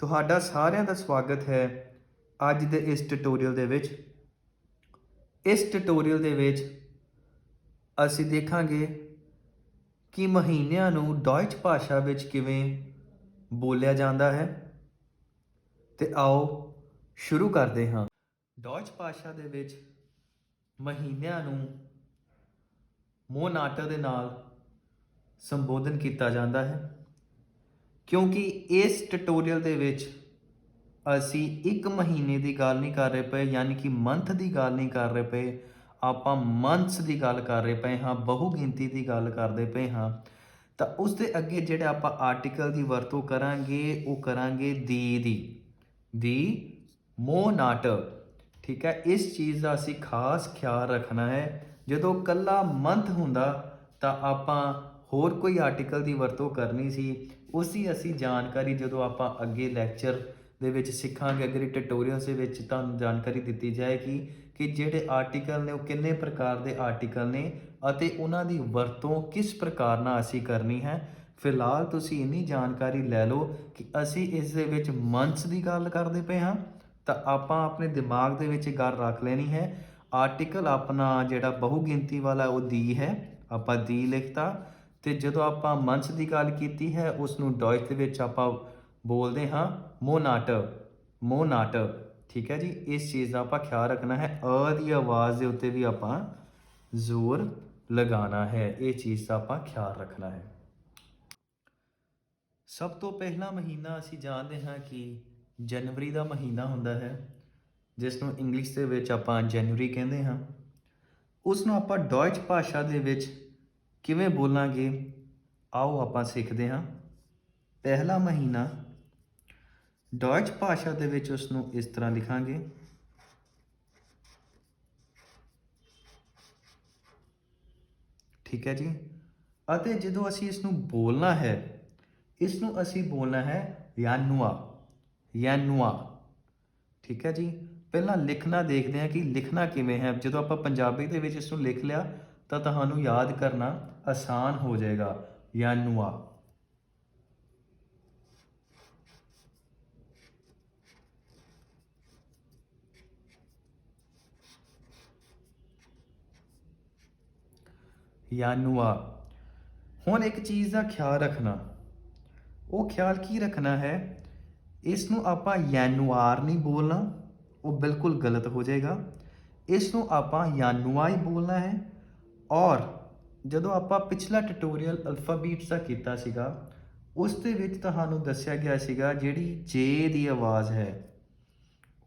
ਤੁਹਾਡਾ ਸਾਰਿਆਂ ਦਾ ਸਵਾਗਤ ਹੈ ਅੱਜ ਦੇ ਇਸ ਟਿਊਟੋਰੀਅਲ ਦੇ ਵਿੱਚ। ਇਸ ਟਿਊਟੋਰੀਅਲ ਦੇ ਵਿੱਚ ਅਸੀਂ ਦੇਖਾਂਗੇ ਕਿ ਮਹੀਨਿਆਂ ਨੂੰ ਡੌਇਚ ਭਾਸ਼ਾ ਵਿੱਚ ਕਿਵੇਂ ਬੋਲਿਆ ਜਾਂਦਾ ਹੈ। ਤੇ ਆਓ ਸ਼ੁਰੂ ਕਰਦੇ ਹਾਂ। ਡੌਇਚ ਭਾਸ਼ਾ ਦੇ ਵਿੱਚ ਮਹੀਨਿਆਂ ਨੂੰ ਮੋਨਾਟੇ ਦੇ ਨਾਲ ਸੰਬੋਧਨ ਕੀਤਾ ਜਾਂਦਾ ਹੈ, ਕਿਉਂਕਿ ਇਸ ਟਿਊਟੋਰੀਅਲ ਦੇ ਵਿੱਚ ਅਸੀਂ ਇੱਕ ਮਹੀਨੇ ਦੀ ਗੱਲ ਨਹੀਂ ਕਰ ਰਹੇ ਪਏ, ਯਾਨੀ ਕਿ ਮੰਥ ਦੀ ਗੱਲ ਨਹੀਂ ਕਰ ਰਹੇ ਪਏ, ਆਪਾਂ ਮੰਥਸ ਦੀ ਗੱਲ ਕਰ ਰਹੇ ਪਏ ਹਾਂ, ਬਹੁ ਗਿਣਤੀ ਦੀ ਗੱਲ ਕਰਦੇ ਪਏ ਹਾਂ। ਤਾਂ ਉਸ ਦੇ ਅੱਗੇ ਜਿਹੜੇ ਆਪਾਂ ਆਰਟੀਕਲ ਦੀ ਵਰਤੋਂ ਕਰਾਂਗੇ ਉਹ ਕਰਾਂਗੇ ਦੀ ਮੋਨਾਟ। ਠੀਕ ਹੈ, ਇਸ ਚੀਜ਼ ਦਾ ਅਸੀਂ ਖਾਸ ਖਿਆਲ ਰੱਖਣਾ ਹੈ। ਜਦੋਂ ਕੱਲਾ ਮੰਥ ਹੁੰਦਾ ਤਾਂ ਆਪਾਂ ਹੋਰ ਕੋਈ ਆਰਟੀਕਲ ਦੀ ਵਰਤੋਂ ਕਰਨੀ ਸੀ, ਉਸ ਦੀ ਅਸੀਂ ਜਾਣਕਾਰੀ ਜਦੋਂ ਆਪਾਂ ਅੱਗੇ ਲੈਕਚਰ ਦੇ ਵਿੱਚ ਸਿੱਖਾਂਗੇ। ਅਗਰ ਟਿਊਟੋਰੀਅਲਸ ਦੇ ਵਿੱਚ ਤੁਹਾਨੂੰ ਜਾਣਕਾਰੀ ਦਿੱਤੀ ਜਾਏਗੀ ਕਿ ਜਿਹੜੇ ਆਰਟੀਕਲ ਨੇ ਉਹ ਕਿੰਨੇ ਪ੍ਰਕਾਰ ਦੇ ਆਰਟੀਕਲ ਨੇ ਅਤੇ ਉਹਨਾਂ ਦੀ ਵਰਤੋਂ ਕਿਸ ਪ੍ਰਕਾਰ ਨਾਲ ਅਸੀਂ ਕਰਨੀ ਹੈ। ਫਿਲਹਾਲ ਤੁਸੀਂ ਇੰਨੀ ਜਾਣਕਾਰੀ ਲੈ ਲਓ ਕਿ ਅਸੀਂ ਇਸ ਦੇ ਵਿੱਚ ਮੰਥਸ ਦੀ ਗੱਲ ਕਰਦੇ ਪਏ ਹਾਂ, ਤਾਂ ਆਪਾਂ ਆਪਣੇ ਦਿਮਾਗ ਦੇ ਵਿੱਚ ਗੱਲ ਰੱਖ ਲੈਣੀ ਹੈ। ਆਰਟੀਕਲ ਆਪਣਾ ਜਿਹੜਾ ਬਹੁ ਗਿਣਤੀ ਵਾਲਾ ਉਹ ਦੀ ਹੈ, ਆਪਾਂ ਦੀ ਲਿਖਤਾ। ਤੇ ਜਦੋਂ ਆਪਾਂ ਮੰਥਸ ਦੀ ਗੱਲ ਕੀਤੀ ਹੈ ਉਸ ਨੂੰ ਡੌਇਚ ਦੇ ਵਿੱਚ ਆਪਾਂ ਬੋਲਦੇ ਹਾਂ ਮੋਨਾਟ। ਠੀਕ ਹੈ ਜੀ, ਇਸ ਚੀਜ਼ ਦਾ ਆਪਾਂ ਖਿਆਲ ਰੱਖਣਾ ਹੈ। ਦੀ ਆਵਾਜ਼ ਦੇ ਉੱਤੇ ਵੀ ਆਪਾਂ ਜ਼ੋਰ ਲਗਾਉਣਾ ਹੈ, ਇਹ ਚੀਜ਼ ਦਾ ਆਪਾਂ ਖਿਆਲ ਰੱਖਣਾ ਹੈ। ਸਭ ਤੋਂ ਪਹਿਲਾ ਮਹੀਨਾ ਅਸੀਂ ਜਾਣਦੇ ਹਾਂ ਕਿ ਜਨਵਰੀ ਦਾ ਮਹੀਨਾ ਹੁੰਦਾ ਹੈ, ਜਿਸ ਨੂੰ ਇੰਗਲਿਸ਼ ਦੇ ਵਿੱਚ ਆਪਾਂ ਜਨਵਰੀ ਕਹਿੰਦੇ ਹਾਂ। ਉਸ ਨੂੰ ਆਪਾਂ ਡੌਇਚ ਭਾਸ਼ਾ ਦੇ ਵਿੱਚ ਕਿਵੇਂ ਬੋਲਾਂਗੇ, ਆਓ ਆਪਾਂ ਸਿੱਖਦੇ ਹਾਂ। ਪਹਿਲਾ ਮਹੀਨਾ ਡੌਇਚ ਭਾਸ਼ਾ ਦੇ ਵਿੱਚ ਉਸ ਨੂੰ ਇਸ ਤਰ੍ਹਾਂ ਲਿਖਾਂਗੇ, ਠੀਕ ਹੈ ਜੀ। ਅਤੇ ਜਦੋਂ ਅਸੀਂ ਇਸ ਨੂੰ ਬੋਲਣਾ ਹੈ, ਇਸ ਨੂੰ ਅਸੀਂ ਬੋਲਣਾ ਹੈ ਯਾਨੂਆ। ਠੀਕ ਹੈ ਜੀ। ਪਹਿਲਾਂ ਲਿਖਣਾ ਦੇਖਦੇ ਹਾਂ ਕਿ ਲਿਖਣਾ ਕਿਵੇਂ ਹੈ। ਜਦੋਂ ਆਪਾਂ ਪੰਜਾਬੀ ਦੇ ਵਿੱਚ ਇਸ ਨੂੰ ਲਿਖ ਲਿਆ ਤਾਂ ਤੁਹਾਨੂੰ ਯਾਦ ਕਰਨਾ ਆਸਾਨ ਹੋ ਜਾਏਗਾ। ਯਾਨੂਆ। ਹੁਣ ਇੱਕ ਚੀਜ਼ ਦਾ ਖਿਆਲ ਰੱਖਣਾ, ਉਹ ਖਿਆਲ ਕੀ ਰੱਖਣਾ ਹੈ, ਇਸ ਨੂੰ ਆਪਾਂ ਯਾਨੂਆਰ ਨਹੀਂ ਬੋਲਣਾ, ਉਹ ਬਿਲਕੁਲ ਗਲਤ ਹੋ ਜਾਏਗਾ। ਇਸ ਨੂੰ ਆਪਾਂ ਯਾਨੂਆ ਹੀ ਬੋਲਣਾ ਹੈ। ਔਰ ਜਦੋਂ ਆਪਾਂ ਪਿਛਲਾ ਟਿਊਟੋਰੀਅਲ ਅਲਫਾਬੀਟਸ ਦਾ ਕੀਤਾ ਸੀਗਾ, ਉਸ ਦੇ ਵਿੱਚ ਤੁਹਾਨੂੰ ਦੱਸਿਆ ਗਿਆ ਸੀਗਾ ਜਿਹੜੀ ਜੇ ਦੀ ਆਵਾਜ਼ ਹੈ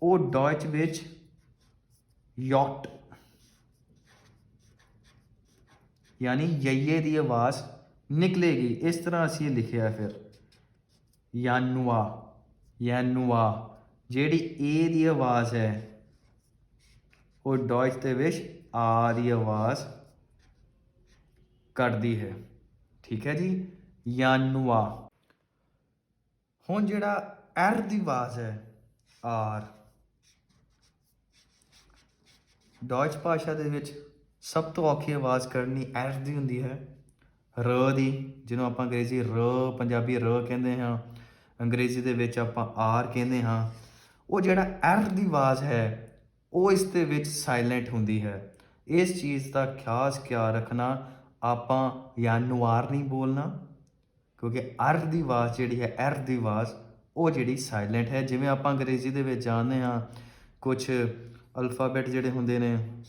ਉਹ ਡੌਇਚ ਵਿੱਚ ਯੌਟ यानी यये ਦੀ ਆਵਾਜ਼ ਨਿਕਲੇਗੀ। ਇਸ ਤਰ੍ਹਾਂ ਅਸੀਂ ਇਹ ਲਿਖਿਆ ਫਿਰ ਯਾਨੂਆ। ਜਿਹੜੀ ਏ ਦੀ ਆਵਾਜ਼ ਹੈ ਉਹ ਡੌਇਚ ਦੇ ਵਿੱਚ ਆ ਦੀ ਆਵਾਜ਼ ਕੱਢਦੀ ਹੈ। ਠੀਕ ਹੈ ਜੀ, ਯਾਨੂਆ। ਹੁਣ ਜਿਹੜਾ ਐਰ ਦੀ ਆਵਾਜ਼ ਹੈ ਆਰ, ਡੌਇਚ ਭਾਸ਼ਾ ਦੇ ਵਿੱਚ ਸਭ ਤੋਂ ਔਖੀ ਆਵਾਜ਼ ਕੱਢਣੀ ਐਰ ਦੀ ਹੁੰਦੀ ਹੈ। ਰ ਦੀ, ਜਿਹਨੂੰ ਆਪਾਂ ਅੰਗਰੇਜ਼ੀ ਪੰਜਾਬੀ ਰ ਕਹਿੰਦੇ ਹਾਂ, ਅੰਗਰੇਜ਼ੀ ਦੇ ਵਿੱਚ ਆਪਾਂ ਆਰ ਕਹਿੰਦੇ ਹਾਂ। ਉਹ ਜਿਹੜਾ ਐਰ ਦੀ ਆਵਾਜ਼ ਹੈ ਉਹ ਇਸ ਦੇ ਵਿੱਚ ਸਾਇਲੈਂਟ ਹੁੰਦੀ ਹੈ। ਇਸ ਚੀਜ਼ ਦਾ ਖਾਸ ਖਿਆਲ ਰੱਖਣਾ, ਆਪਾਂ ਯਾਨੂਆਰ ਨਹੀਂ ਬੋਲਣਾ, ਕਿਉਂਕਿ ਅਰ ਦੀ ਆਵਾਜ਼ ਜਿਹੜੀ ਹੈ, ਐਰ ਦੀ ਆਵਾਜ਼ ਉਹ ਜਿਹੜੀ ਸਾਇਲੈਂਟ ਹੈ। ਜਿਵੇਂ ਆਪਾਂ ਅੰਗਰੇਜ਼ੀ ਦੇ ਵਿੱਚ ਜਾਣਦੇ ਹਾਂ ਕੁਛ ਅਲਫਾਬੈਟ ਜਿਹੜੇ ਹੁੰਦੇ ਨੇ,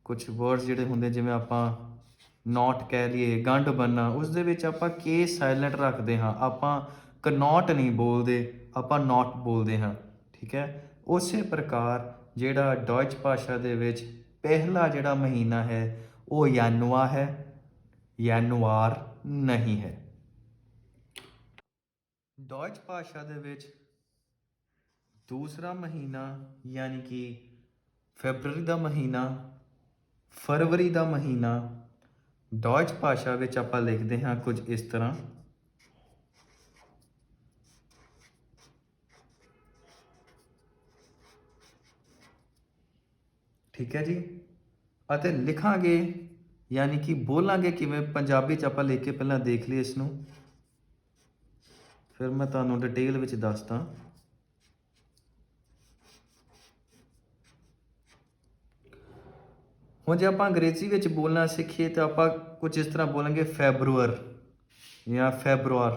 ਕੁਛ ਵਰਡਸ ਜਿਹੜੇ ਹੁੰਦੇ, ਜਿਵੇਂ ਆਪਾਂ ਨੋਟ ਕਹਿ ਲਈਏ, ਗੰਢ ਬੰਨ੍ਹਣਾ, ਉਸ ਦੇ ਵਿੱਚ ਆਪਾਂ ਕੇ ਸਾਇਲੈਂਟ ਰੱਖਦੇ ਹਾਂ। ਆਪਾਂ ਕਨੋਟ ਨਹੀਂ ਬੋਲਦੇ, ਆਪਾਂ ਨੋਟ ਬੋਲਦੇ ਹਾਂ। ਠੀਕ ਹੈ, ਉਸੇ ਪ੍ਰਕਾਰ ਜਿਹੜਾ ਡੌਇਚ ਭਾਸ਼ਾ ਦੇ ਵਿੱਚ ਪਹਿਲਾ ਜਿਹੜਾ ਮਹੀਨਾ ਹੈ ਉਹ ਯਾਨੂਆ ਹੈ, ਯਾਨੂਆਰ ਨਹੀਂ ਹੈ। ਡੌਇਚ ਭਾਸ਼ਾ ਦੇ ਵਿੱਚ ਦੂਸਰਾ ਮਹੀਨਾ ਯਾਨੀ ਕਿ ਫਰਵਰੀ ਦਾ ਮਹੀਨਾ ਡੌਇਚ ਭਾਸ਼ਾ ਵਿੱਚ ਆਪਾਂ ਲਿਖਦੇ ਹਾਂ ਕੁਝ ਇਸ ਤਰ੍ਹਾਂ। ਠੀਕ ਹੈ ਜੀ। ਅਤੇ ਲਿਖਾਂਗੇ ਯਾਨੀ ਕਿ ਬੋਲਾਂਗੇ ਕਿਵੇਂ, ਪੰਜਾਬੀ 'ਚ ਆਪਾਂ ਲਿਖ ਕੇ ਪਹਿਲਾਂ ਦੇਖ ਲਈਏ ਇਸ ਨੂੰ। ਫਿਰ ਮੈਂ ਤੁਹਾਨੂੰ ਡਿਟੇਲ ਵਿੱਚ ਦੱਸਦਾ। ਹੁਣ ਜੇ ਆਪਾਂ ਅੰਗਰੇਜ਼ੀ ਵਿੱਚ ਬੋਲਣਾ ਸਿੱਖੀਏ ਤਾਂ ਆਪਾਂ ਕੁਝ ਇਸ ਤਰ੍ਹਾਂ ਬੋਲਾਂਗੇ ਫੈਬਰੂਅਰ ਜਾਂ ਫੈਬਰੁਆਰ,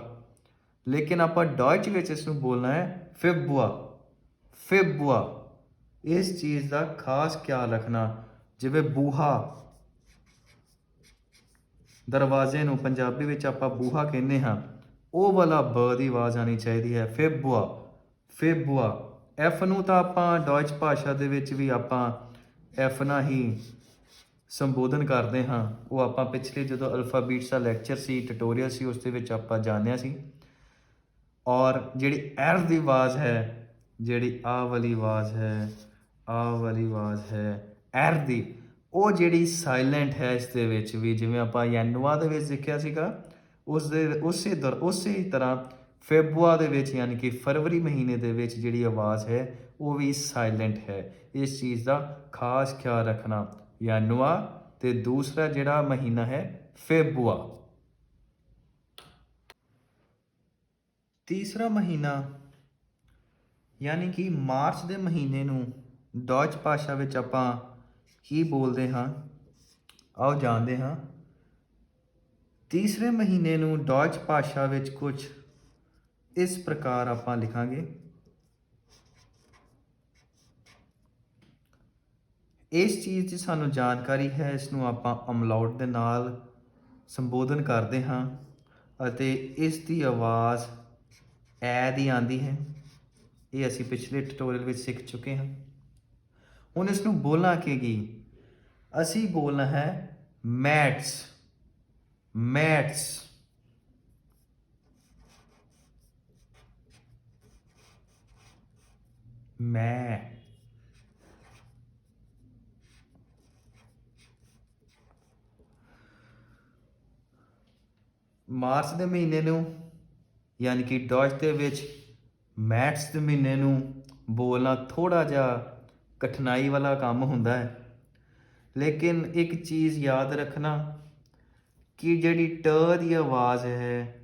ਲੇਕਿਨ ਆਪਾਂ ਡਾਇਚ ਵਿੱਚ ਇਸ ਨੂੰ ਬੋਲਣਾ ਹੈ ਫਿਬੁਆ, ਫਿਬੁਆ। ਇਸ ਚੀਜ਼ ਦਾ ਖਾਸ ਖਿਆਲ ਰੱਖਣਾ। ਜਿਵੇਂ ਬੂਹਾ, ਦਰਵਾਜ਼ੇ ਨੂੰ ਪੰਜਾਬੀ ਵਿੱਚ ਆਪਾਂ ਬੂਹਾ ਕਹਿੰਦੇ ਹਾਂ, ਉਹ ਵਾਲਾ ਬ ਦੀ ਆਵਾਜ਼ ਆਉਣੀ ਚਾਹੀਦੀ ਹੈ, ਫਿਬੁਆ, ਫਿਬੁਆ। ਐਫ ਨੂੰ ਤਾਂ ਆਪਾਂ ਡਾਇਚ ਭਾਸ਼ਾ ਦੇ ਵਿੱਚ ਵੀ ਆਪਾਂ ਐਫ ਨਾਲ ਹੀ ਸੰਬੋਧਨ ਕਰਦੇ ਹਾਂ। ਉਹ ਆਪਾਂ ਪਿਛਲੇ ਜਦੋਂ ਅਲਫਾਬੀਟਸ ਦਾ ਲੈਕਚਰ ਸੀ, ਟਿਊਟੋਰੀਅਲ ਸੀ, ਉਸ ਦੇ ਵਿੱਚ ਆਪਾਂ ਜਾਣਿਆ ਸੀ। ਔਰ ਜਿਹੜੀ ਐਰ ਦੀ ਆਵਾਜ਼ ਹੈ, ਜਿਹੜੀ ਆ ਵਾਲੀ ਆਵਾਜ਼ ਹੈ, ਆ ਵਾਲੀ ਆਵਾਜ਼ ਹੈ ਐਰ ਦੀ, ਉਹ ਜਿਹੜੀ ਸਾਇਲੈਂਟ ਹੈ ਇਸ ਦੇ ਵਿੱਚ ਵੀ, ਜਿਵੇਂ ਆਪਾਂ ਯੈਨੂਆ ਦੇ ਵਿੱਚ ਦੇਖਿਆ ਸੀਗਾ, ਉਸੇ ਤਰ੍ਹਾਂ ਫੈਬੁਆ ਦੇ ਵਿੱਚ ਯਾਨੀ ਕਿ ਫਰਵਰੀ ਮਹੀਨੇ ਦੇ ਵਿੱਚ ਜਿਹੜੀ ਆਵਾਜ਼ ਹੈ ਉਹ ਵੀ ਸਾਇਲੈਂਟ ਹੈ। ਇਸ ਚੀਜ਼ ਦਾ ਖਾਸ ਖਿਆਲ ਰੱਖਣਾ। ਯੈਨੂਆ ਤੇ ਦੂਸਰਾ ਜਿਹੜਾ ਮਹੀਨਾ ਹੈ ਫੈਬੁਆ। ਤੀਸਰਾ ਮਹੀਨਾ ਯਾਨੀ ਕਿ ਮਾਰਚ ਦੇ ਮਹੀਨੇ ਨੂੰ ਡਾਚ ਭਾਸ਼ਾ ਵਿੱਚ ਆਪਾਂ ਕੀ ਬੋਲਦੇ ਹਾਂ, ਆਓ ਜਾਣਦੇ ਹਾਂ। ਤੀਸਰੇ ਮਹੀਨੇ ਨੂੰ ਡਾਚ ਭਾਸ਼ਾ ਵਿੱਚ ਕੁਝ ਇਸ ਪ੍ਰਕਾਰ ਆਪਾਂ ਲਿਖਾਂਗੇ। ਇਸ ਚੀਜ਼ ਦੀ ਸਾਨੂੰ ਜਾਣਕਾਰੀ ਹੈ, ਇਸ ਨੂੰ ਆਪਾਂ ਅਮਲਾਉਟ ਦੇ ਨਾਲ ਸੰਬੋਧਨ ਕਰਦੇ ਹਾਂ ਅਤੇ ਇਸ ਦੀ ਆਵਾਜ਼ ਐ ਦੀ ਆਉਂਦੀ ਹੈ। ਇਹ ਅਸੀਂ ਪਿਛਲੇ ਟਿਊਟੋਰੀਅਲ ਵਿੱਚ ਸਿੱਖ ਚੁੱਕੇ ਹਾਂ। ਹੁਣ ਇਸ ਨੂੰ ਬੋਲਣਾ ਕੀ, ਅਸੀਂ ਬੋਲਣਾ ਹੈ ਮੈਟਸ, ਮੈਟਸ। ਮੈਂ ਮਾਰਚ ਦੇ ਮਹੀਨੇ ਨੂੰ ਯਾਨੀ ਕਿ ਡਾਚ ਦੇ ਵਿੱਚ ਮੈਟਸ ਦੇ ਮਹੀਨੇ ਨੂੰ ਬੋਲਣਾ ਥੋੜ੍ਹਾ ਜਿਹਾ ਕਠਿਨਾਈ ਵਾਲਾ ਕੰਮ ਹੁੰਦਾ ਹੈ, ਲੇਕਿਨ ਇੱਕ ਚੀਜ਼ ਯਾਦ ਰੱਖਣਾ ਕਿ ਜਿਹੜੀ ਟ ਦੀ ਆਵਾਜ਼ ਹੈ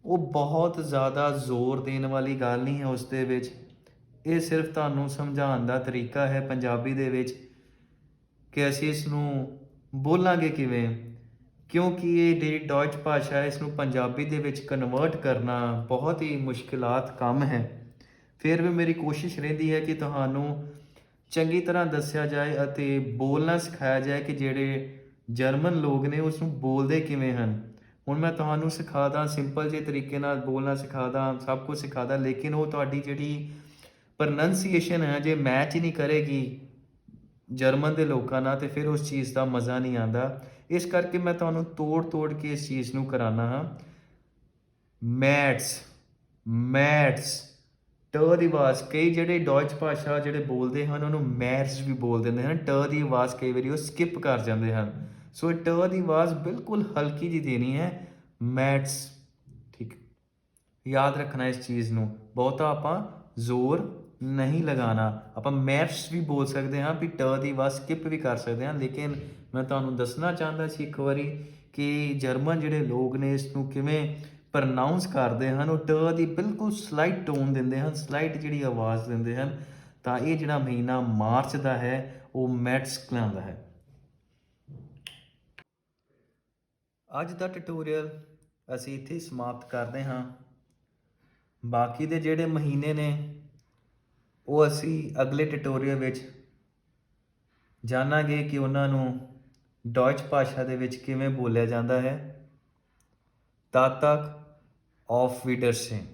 ਉਹ ਬਹੁਤ ਜ਼ਿਆਦਾ ਜ਼ੋਰ ਦੇਣ ਵਾਲੀ ਗੱਲ ਨਹੀਂ ਹੈ ਉਸ ਦੇ ਵਿੱਚ। ਇਹ ਸਿਰਫ ਤੁਹਾਨੂੰ ਸਮਝਾਉਣ ਦਾ ਤਰੀਕਾ ਹੈ ਪੰਜਾਬੀ ਦੇ ਵਿੱਚ ਕਿ ਅਸੀਂ ਇਸ ਨੂੰ ਬੋਲਾਂਗੇ ਕਿਵੇਂ, ਕਿਉਂਕਿ ਇਹ ਜਿਹੜੀ ਡਾਚ ਭਾਸ਼ਾ ਹੈ ਇਸ ਨੂੰ ਪੰਜਾਬੀ ਦੇ ਵਿੱਚ ਕਨਵਰਟ ਕਰਨਾ ਬਹੁਤ ਹੀ ਮੁਸ਼ਕਿਲਾਤ ਕੰਮ ਹੈ। ਫਿਰ ਵੀ ਮੇਰੀ ਕੋਸ਼ਿਸ਼ ਰਹਿੰਦੀ ਹੈ ਕਿ ਤੁਹਾਨੂੰ ਚੰਗੀ ਤਰ੍ਹਾਂ ਦੱਸਿਆ ਜਾਏ ਅਤੇ ਬੋਲਣਾ ਸਿਖਾਇਆ ਜਾਏ ਕਿ ਜਿਹੜੇ ਜਰਮਨ ਲੋਕ ਨੇ ਉਸ ਨੂੰ ਬੋਲਦੇ ਕਿਵੇਂ ਹਨ। ਹੁਣ ਮੈਂ ਤੁਹਾਨੂੰ ਸਿਖਾਦਾ, ਸਿੰਪਲ ਜਿਹੇ ਤਰੀਕੇ ਨਾਲ ਬੋਲਣਾ ਸਿਖਾਦਾ, ਸਭ ਕੁਝ ਸਿਖਾਦਾ, ਲੇਕਿਨ ਉਹ ਤੁਹਾਡੀ ਜਿਹੜੀ ਪ੍ਰੋਨੰਸੀਏਸ਼ਨ ਹੈ ਜੇ ਮੈਚ ਹੀ ਨਹੀਂ ਕਰੇਗੀ ਜਰਮਨ ਦੇ ਲੋਕਾਂ ਨਾਲ, ਤੇ ਫਿਰ ਉਸ ਚੀਜ਼ ਦਾ ਮਜ਼ਾ ਨਹੀਂ ਆਉਂਦਾ। ਇਸ ਕਰਕੇ ਮੈਂ ਤੁਹਾਨੂੰ ਤੋੜ ਕੇ ਇਸ ਚੀਜ਼ ਨੂੰ ਕਰਾਉਣਾ ਹਾਂ। ਮੈਟਸ, ਮੈਟਸ, ਟ ਦੀ ਆਵਾਜ਼, ਕਈ ਜਿਹੜੇ ਡਾਚ ਭਾਸ਼ਾ ਜਿਹੜੇ ਬੋਲਦੇ ਹਨ ਉਹਨੂੰ ਮੈਟਸ ਵੀ ਬੋਲ ਦਿੰਦੇ ਹਨ, ਟ ਦੀ ਆਵਾਜ਼ ਕਈ ਵਾਰੀ ਉਹ ਸਕਿਪ ਕਰ ਜਾਂਦੇ ਹਨ। ਸੋ ਟ ਦੀ ਆਵਾਜ਼ ਬਿਲਕੁਲ ਹਲਕੀ ਜਿਹੀ ਦੇਣੀ ਹੈ, ਮੈਟਸ। ਠੀਕ, ਯਾਦ ਰੱਖਣਾ ਇਸ ਚੀਜ਼ ਨੂੰ, ਬਹੁਤਾ ਆਪਾਂ ਜ਼ੋਰ ਨਹੀਂ ਲਗਾਉਣਾ। ਆਪਾਂ ਮੈਟਸ ਵੀ ਬੋਲ ਸਕਦੇ ਹਾਂ, ਵੀ ਟ ਦੀ ਆਵਾਜ਼ ਸਕਿਪ ਵੀ ਕਰ ਸਕਦੇ ਹਾਂ, ਲੇਕਿਨ ਮੈਂ ਤੁਹਾਨੂੰ ਦੱਸਣਾ ਚਾਹੁੰਦਾ ਸੀ ਇੱਕ ਵਾਰੀ ਕਿ ਜਰਮਨ ਜਿਹੜੇ ਲੋਕ ਨੇ ਇਸ ਨੂੰ ਕਿਵੇਂ ਪ੍ਰਨਾਊਂਸ ਕਰਦੇ ਹਨ। ਉਹ ਟ ਦੀ ਬਿਲਕੁਲ ਸਲਾਈਟ ਟੋਨ ਦਿੰਦੇ ਹਨ, ਸਲਾਈਟ ਜਿਹੜੀ ਆਵਾਜ਼ ਦਿੰਦੇ ਹਨ। ਤਾਂ ਇਹ ਜਿਹੜਾ ਮਹੀਨਾ ਮਾਰਚ ਦਾ ਹੈ ਉਹ ਮੈਟਸ ਕਹਿਲਾਉਂਦਾ ਹੈ। ਅੱਜ ਦਾ ਟਿਊਟੋਰੀਅਲ ਅਸੀਂ ਇੱਥੇ ਸਮਾਪਤ ਕਰਦੇ ਹਾਂ। ਬਾਕੀ ਦੇ ਜਿਹੜੇ ਮਹੀਨੇ ਨੇ ਉਹ ਅਸੀਂ ਅਗਲੇ ਟਿਊਟੋਰੀਅਲ ਵਿੱਚ ਜਾਣਾਂਗੇ ਕਿ ਉਹਨਾਂ ਨੂੰ ਡਾਚ ਭਾਸ਼ਾ ਦੇ ਵਿੱਚ ਕਿਵੇਂ ਬੋਲਿਆ ਜਾਂਦਾ ਹੈ। ਤਦ ਤੱਕ ਔਫ ਵਿਡਰਸੇਨ।